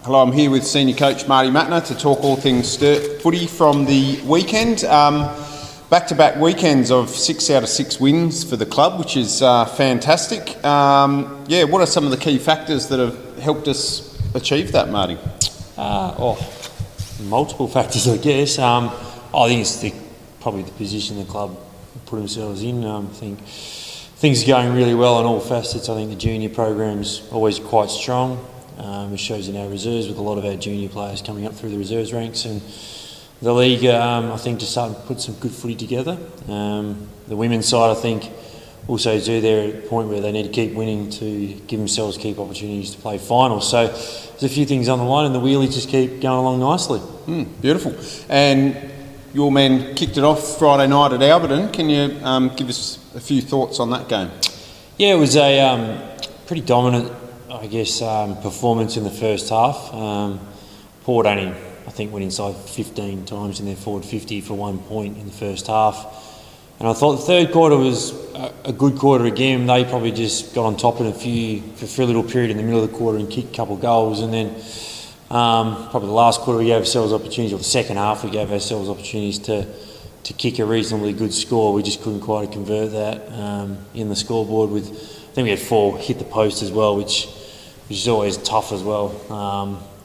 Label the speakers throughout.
Speaker 1: Hello, I'm here with Senior Coach Marty Matner to talk all things Sturt footy from the weekend. Back-to-back weekends of 6 out of 6 wins for the club, which is fantastic. What are some of the key factors that have helped us achieve that, Marty?
Speaker 2: Multiple factors, I guess. I think it's probably the position the club put themselves in. I think things are going really well on all facets. I think the junior program's always quite strong. It shows in our reserves with a lot of our junior players coming up through the reserves ranks, and the league, I think, just starting to put some good footy together. The women's side, I think, also do. They're at a point where they need to keep winning to give themselves keep opportunities to play finals. So there's a few things on the line, and the wheelies just keep going along nicely.
Speaker 1: Beautiful. And your men kicked it off Friday night at Alberton. Can you give us a few thoughts on that game?
Speaker 2: Yeah, it was a pretty dominant, I guess, performance in the first half. Port only, I think, went inside 15 times in their forward 50 for 1 point in the first half. And I thought the third quarter was a good quarter again. They probably just got on top in for a little period in the middle of the quarter and kicked a couple of goals. And then probably the last quarter we gave ourselves opportunities, or the second half we gave ourselves opportunities to kick a reasonably good score. We just couldn't quite convert that in the scoreboard. I think we had 4 hit the post as well, which is always tough as well.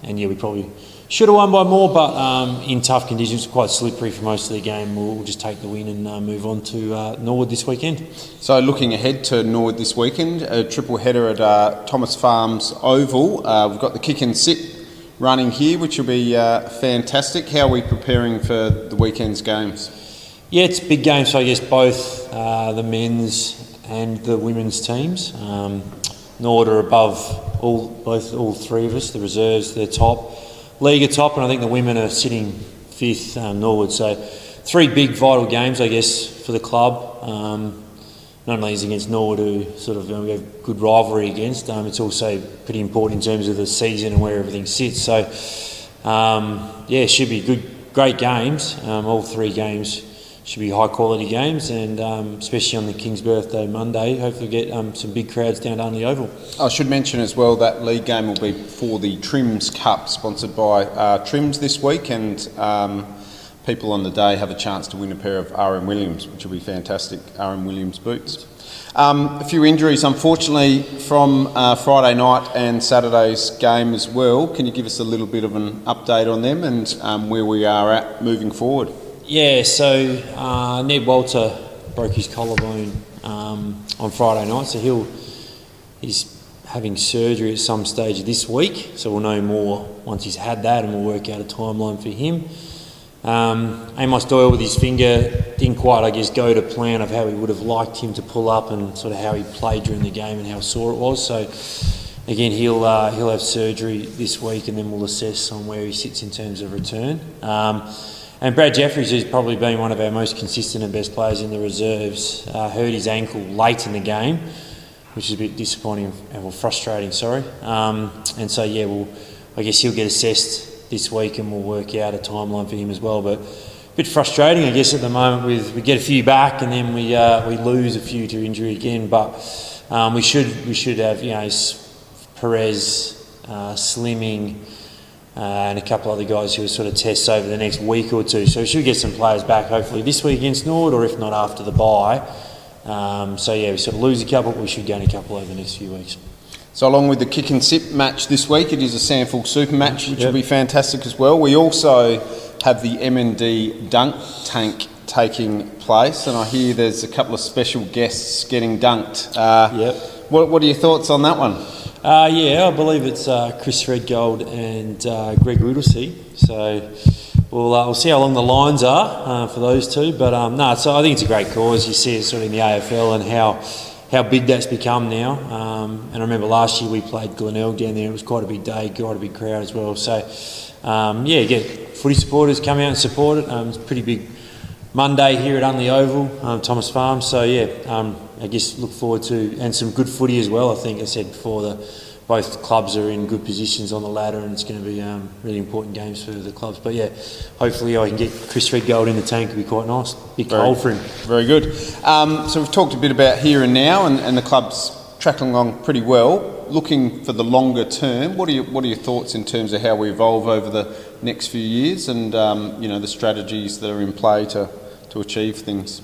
Speaker 2: We probably should have won by more, but in tough conditions, quite slippery for most of the game. We'll just take the win and move on to Norwood this weekend. So
Speaker 1: looking ahead to Norwood this weekend, a triple header at Thomas Farms Oval. We've got the kick and sit running here, which will be fantastic. How are we preparing for the weekend's games?
Speaker 2: Yeah, it's a big game, so I guess both the men's and the women's teams. Norwood are above all three of us. The reserves, they're top. League are top, and I think the women are sitting 5th, Norwood. So 3 big vital games, I guess, for the club. Not only is it against Norwood, who sort of we have good rivalry against, it's also pretty important in terms of the season and where everything sits. So, it should be great games. All 3 games should be high quality games, and especially on the King's birthday Monday, hopefully get some big crowds down on the Oval.
Speaker 1: I should mention as well that league game will be for the Trims Cup, sponsored by Trims this week, and people on the day have a chance to win a pair of R.M. Williams, which will be fantastic, R.M. Williams boots. A few injuries, unfortunately, from Friday night and Saturday's game as well. Can you give us a little bit of an update on them and where we are at moving forward?
Speaker 2: Yeah, so Ned Walter broke his collarbone on Friday night, so he's having surgery at some stage this week, so we'll know more once he's had that, and we'll work out a timeline for him. Amos Doyle with his finger didn't quite, I guess, go to plan of how we would have liked him to pull up and sort of how he played during the game and how sore it was. So again, he'll have surgery this week, and then we'll assess on where he sits in terms of return. And Brad Jeffries, who's probably been one of our most consistent and best players in the reserves, hurt his ankle late in the game, which is a bit disappointing, or frustrating, sorry. And so, I guess he'll get assessed this week, and we'll work out a timeline for him as well. But a bit frustrating, I guess, at the moment. We get a few back, and then we lose a few to injury again. But we should have, Perez, Slimming, and a couple other guys who are sort of tests over the next week or two. So we should get some players back hopefully this week against Norwood, or if not after the bye. We sort of lose a couple, but we should gain a couple over the next few weeks.
Speaker 1: So along with the kick and sip match this week, it is a Sandful Super match, which will be fantastic as well. We also have the M&D dunk tank taking place, and I hear there's a couple of special guests getting dunked. What are your thoughts on that one?
Speaker 2: I believe it's Chris Redgold and Greg Whittlesey. So we'll see how long the lines are for those two. But so I think it's a great cause. You see it sort of in the AFL and how big that's become now. And I remember last year we played Glenelg down there. It was quite a big day, quite a big crowd as well. So get footy supporters come out and support it. It's a pretty big Monday here at Unley Oval, Thomas Farms. So I guess look forward to, and some good footy as well. I think I said before, both clubs are in good positions on the ladder, and it's going to be really important games for the clubs. But hopefully I can get Chris Redgold in the tank. It'll be quite nice. Big cold for him. Very
Speaker 1: good. So we've talked a bit about here and now, and the club's tracking along pretty well. looking for the longer term, what are your thoughts in terms of how we evolve over the next few years, and the strategies that are in play to achieve things?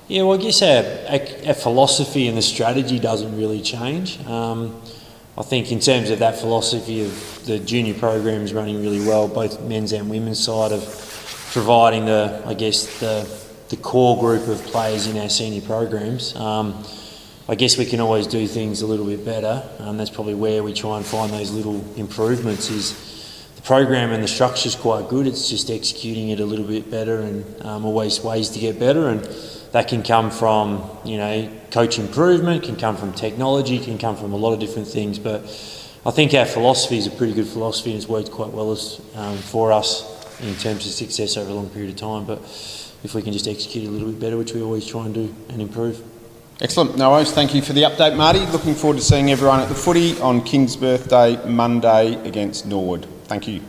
Speaker 2: Yeah, well, I guess our philosophy and the strategy doesn't really change. I think in terms of that philosophy of the junior programs running really well, both men's and women's side, of providing the core group of players in our senior programs. I guess we can always do things a little bit better. That's probably where we try and find those little improvements. Is the program and the structure is quite good. It's just executing it a little bit better, and always ways to get better. And that can come from coach improvement, can come from technology, can come from a lot of different things. But I think our philosophy is a pretty good philosophy, and it's worked quite well for us in terms of success over a long period of time. But if we can just execute a little bit better, which we always try and do and improve.
Speaker 1: Excellent. No worries. Thank you for the update, Marty. Looking forward to seeing everyone at the footy on King's Birthday Monday against Norwood. Thank you.